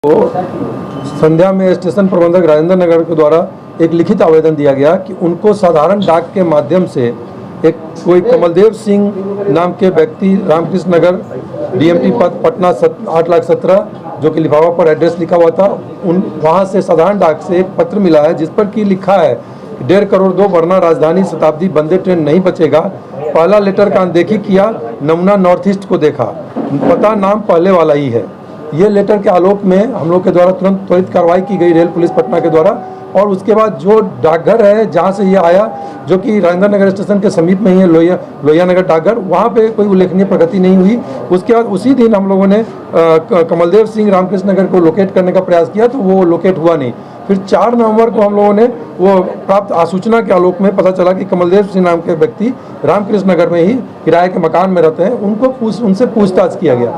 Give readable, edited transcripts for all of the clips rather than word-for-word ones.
संध्या में स्टेशन प्रबंधक राजेंद्र नगर के द्वारा एक लिखित आवेदन दिया गया कि उनको साधारण डाक के माध्यम से एक कोई कमलदेव सिंह नाम के व्यक्ति रामकृष्ण नगर डीएमटी पद पटना 8,17,000 जो कि लिफाफा पर एड्रेस लिखा हुआ था, वहाँ से साधारण डाक से एक पत्र मिला है जिस पर कि लिखा है 1.5 करोड़ दो वरना राजधानी शताब्दी वंदे ट्रेन नहीं बचेगा। पहला लेटर का अनदेखी किया, नमूना नॉर्थ ईस्ट को देखा, पता नाम पहले वाला ही है। ये लेटर के आलोक में हम लोग के द्वारा तुरंत त्वरित कार्रवाई की गई रेल पुलिस पटना के द्वारा, और उसके बाद जो डाकघर है जहाँ से ये आया जो कि राजेंद्र नगर स्टेशन के समीप में ही है, लोहिया नगर डाकघर, वहाँ पे कोई उल्लेखनीय प्रगति नहीं हुई। उसके बाद उसी दिन हम लोगों ने कमलदेव सिंह रामकृष्ण नगर को लोकेट करने का प्रयास किया तो वो लोकेट हुआ नहीं। फिर 4 नवंबर को हम लोगों ने वो प्राप्त आसूचना के आलोक में पता चला कि कमलदेव सिंह नाम के व्यक्ति रामकृष्ण नगर में ही किराए के मकान में रहते हैं। उनसे पूछताछ किया गया।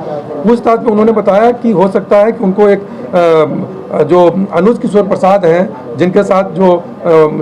पूछताछ में उन्होंने बताया कि हो सकता है कि उनको एक जो अनुज किशोर प्रसाद हैं जिनके साथ जो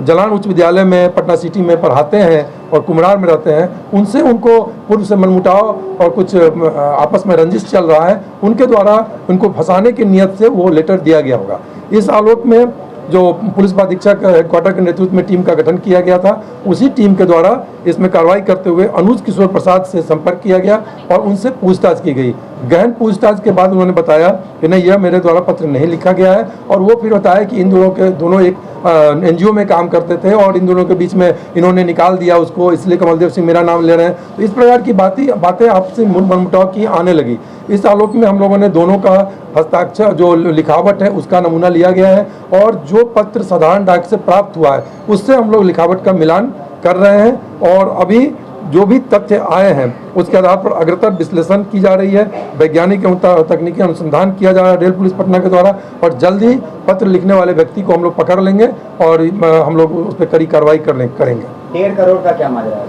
जलान उच्च विद्यालय में पटना सिटी में पढ़ाते हैं और कुम्हरार में रहते हैं, उनसे उनको पूर्व से मनमुटाव और कुछ आपस में रंजिश चल रहा है, उनके द्वारा उनको फंसाने की नियत से वो लेटर दिया गया होगा। इस आलोक में जो पुलिस अधीक्षक हेडक्वार्टर के नेतृत्व में टीम का गठन किया गया था, उसी टीम के द्वारा इसमें कार्रवाई करते हुए अनुज किशोर प्रसाद से संपर्क किया गया और उनसे पूछताछ की गई। गहन पूछताछ के बाद उन्होंने बताया कि नहीं, यह मेरे द्वारा पत्र नहीं लिखा गया है, और वो फिर बताया कि इन दोनों एक एनजीओ में काम करते थे और इन दोनों के बीच में इन्होंने निकाल दिया उसको, इसलिए कमलदेव सिंह मेरा नाम ले रहे हैं। तो इस प्रकार की बातें आपसे मनमुटाव की आने लगी। इस आलोक में हम लोगों ने दोनों का हस्ताक्षर जो लिखावट है उसका नमूना लिया गया है, और जो पत्र साधारण डाक से प्राप्त हुआ है उससे हम लोग लिखावट का मिलान कर रहे हैं, और अभी जो भी तथ्य आए हैं उसके आधार पर अग्रतर विश्लेषण की जा रही है, वैज्ञानिक एवं तकनीकी अनुसंधान किया जा रहा है रेल पुलिस पटना के द्वारा, और जल्द ही पत्र लिखने वाले व्यक्ति को हम लोग पकड़ लेंगे और हम लोग उस पर कड़ी कार्रवाई करेंगे। 1.5 करोड़ का क्या माजरा है?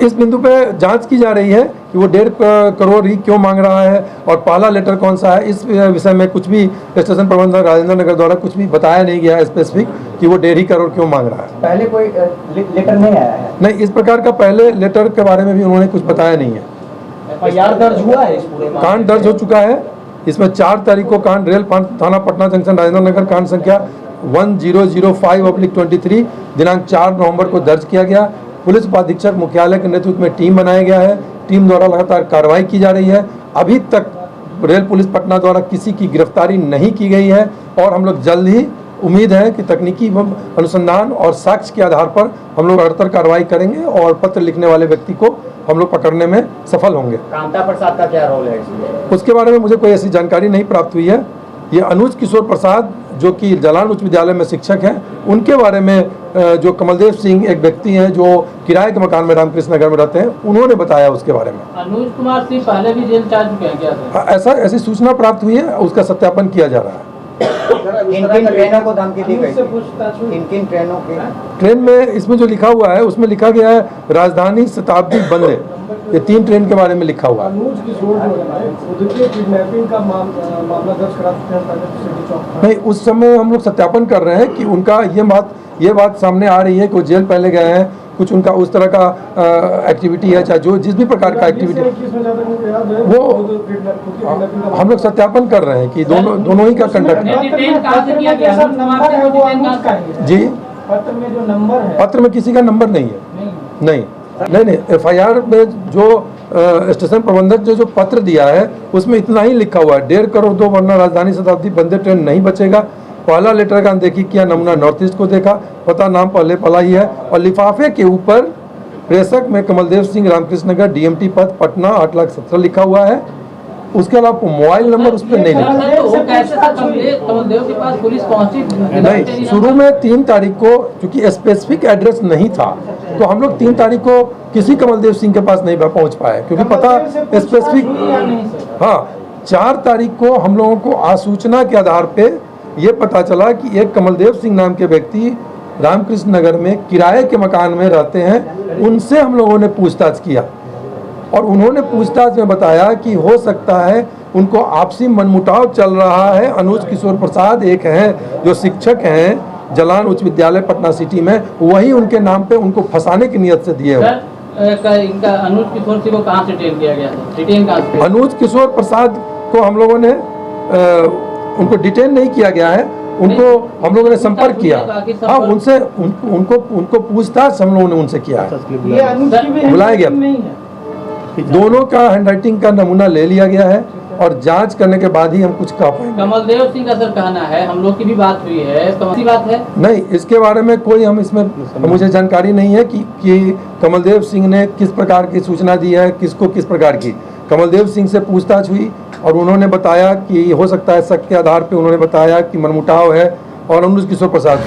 इस बिंदु पे जांच की जा रही है कि वो 1.5 करोड़ ही क्यों मांग रहा है और पहला लेटर कौन सा है। इस विषय में कुछ भी स्टेशन प्रबंधक राजेंद्र नगर द्वारा कुछ भी बताया नहीं गया है स्पेसिफिक कि वो 1.5 करोड़ क्यों मांग रहा है। पहले कोई लेटर नहीं आया है? नहीं, इस प्रकार का पहले लेटर के बारे में भी उन्होंने कुछ बताया नहीं है। एफआईआर दर्ज हुआ है? कांड दर्ज हो चुका है। इसमें 4 तारीख को कांड रेल थाना पटना जंक्शन राजेंद्र नगर कांड संख्या 1005/23 दिनांक 4 नवंबर को दर्ज किया गया। पुलिस उपाधीक्षक मुख्यालय के नेतृत्व में टीम बनाया गया है। टीम द्वारा लगातार कार्रवाई की जा रही है। अभी तक रेल पुलिस पटना द्वारा किसी की गिरफ्तारी नहीं की गई है, और हम लोग जल्द ही उम्मीद है कि तकनीकी अनुसंधान और साक्ष्य के आधार पर हम लोग अड़तर कार्रवाई करेंगे और पत्र लिखने वाले व्यक्ति को हम लोग पकड़ने में सफल होंगे। कांता प्रसाद का क्या रोल है इसमें? उसके बारे में मुझे कोई ऐसी जानकारी नहीं प्राप्त हुई है। ये अनुज किशोर प्रसाद जो कि जलान उच्च विद्यालय में शिक्षक हैं, उनके बारे में जो कमलदेव सिंह एक व्यक्ति हैं जो किराए के मकान में रामकृष्ण नगर में रहते हैं, उन्होंने बताया उसके बारे में। अनुज कुमार सिंह पहले भी जेल चार्ज किया गया था। ऐसी सूचना प्राप्त हुई है, उसका सत्यापन किया जा रहा है। किन ट्रेनों को धमकी दी गई? किन ट्रेनों की? ट्रेन में इसमें जो लिखा हुआ है उसमें लिखा गया है राजधानी शताब्दी वंदे, ये 3 ट्रेन के बारे में लिखा हुआ है। नहीं, उस समय हम लोग सत्यापन कर रहे हैं कि उनका ये बात सामने आ रही है कि वो जेल पहले गए हैं, कुछ उनका उस तरह का एक्टिविटी है, चाहे जो जिस भी प्रकार का एक्टिविटी, वो हम लोग सत्यापन कर रहे हैं कि दोनों ही का कंडक्ट जी। पत्र में किसी का नंबर नहीं है। नहीं, एफआईआर में जो स्टेशन प्रबंधक जो पत्र दिया है उसमें इतना ही लिखा हुआ है 1.5 करोड़ दो वरना राजधानी शताब्दी वंदे ट्रेन नहीं बचेगा। पहला लेटर का अनदेखी किया, नमूना नॉर्थ ईस्ट को देखा, पता नाम पहले पला ही है, और लिफाफे के ऊपर प्रेषक में कमलदेव सिंह रामकृष्ण नगर डीएमटी पद पटना 8,17,000 लिखा हुआ है। उसके अलावा मोबाइल नंबर उस पर नहीं लिखा। नहीं, शुरू में 3 तारीख को चूंकि स्पेसिफिक एड्रेस नहीं था तो हम लोग 3 तारीख को किसी कमलदेव सिंह के पास नहीं पहुंच पाए, क्योंकि पता स्पेसिफिक। हाँ, 4 तारीख को हम लोगों को आसूचना के आधार पे ये पता चला कि एक कमलदेव सिंह नाम के व्यक्ति रामकृष्ण नगर में किराए के मकान में रहते हैं। उनसे हम लोगों ने पूछताछ किया और उन्होंने पूछताछ में बताया कि हो सकता है उनको आपसी मनमुटाव चल रहा है। अनुज किशोर प्रसाद एक हैं जो शिक्षक हैं जलान उच्च विद्यालय पटना सिटी में, वही उनके नाम पे उनको फंसाने की नियत से दिए हुए। इनका अनुज किशोर सिंह को कहाँ से डिटेन किया गया था? अनुज किशोर प्रसाद को हम लोगों ने उनको डिटेन नहीं किया गया है, उनको हम लोगों ने संपर्क किया। हाँ, उनसे उनको पूछताछ हम लोगों ने उनसे किया है, ये अनुज की भी बुलाया गया। नहीं है। दोनों का हैंडराइटिंग का नमूना ले लिया गया है और जांच करने के बाद ही हम कुछ कह पाएंगे। कमलदेव सिंह का सर कहना है, हम लोग की भी बात हुई है, तो ऐसी बात है नहीं, इसके बारे में कोई हम इसमें मुझे जानकारी नहीं है कि कमलदेव सिंह ने किस प्रकार की सूचना दी है, किसको किस प्रकार की। कमलदेव सिंह से पूछताछ हुई और उन्होंने बताया कि हो सकता है शक के आधार पे उन्होंने बताया कि मनमुटाव है और अनुज किशोर प्रसाद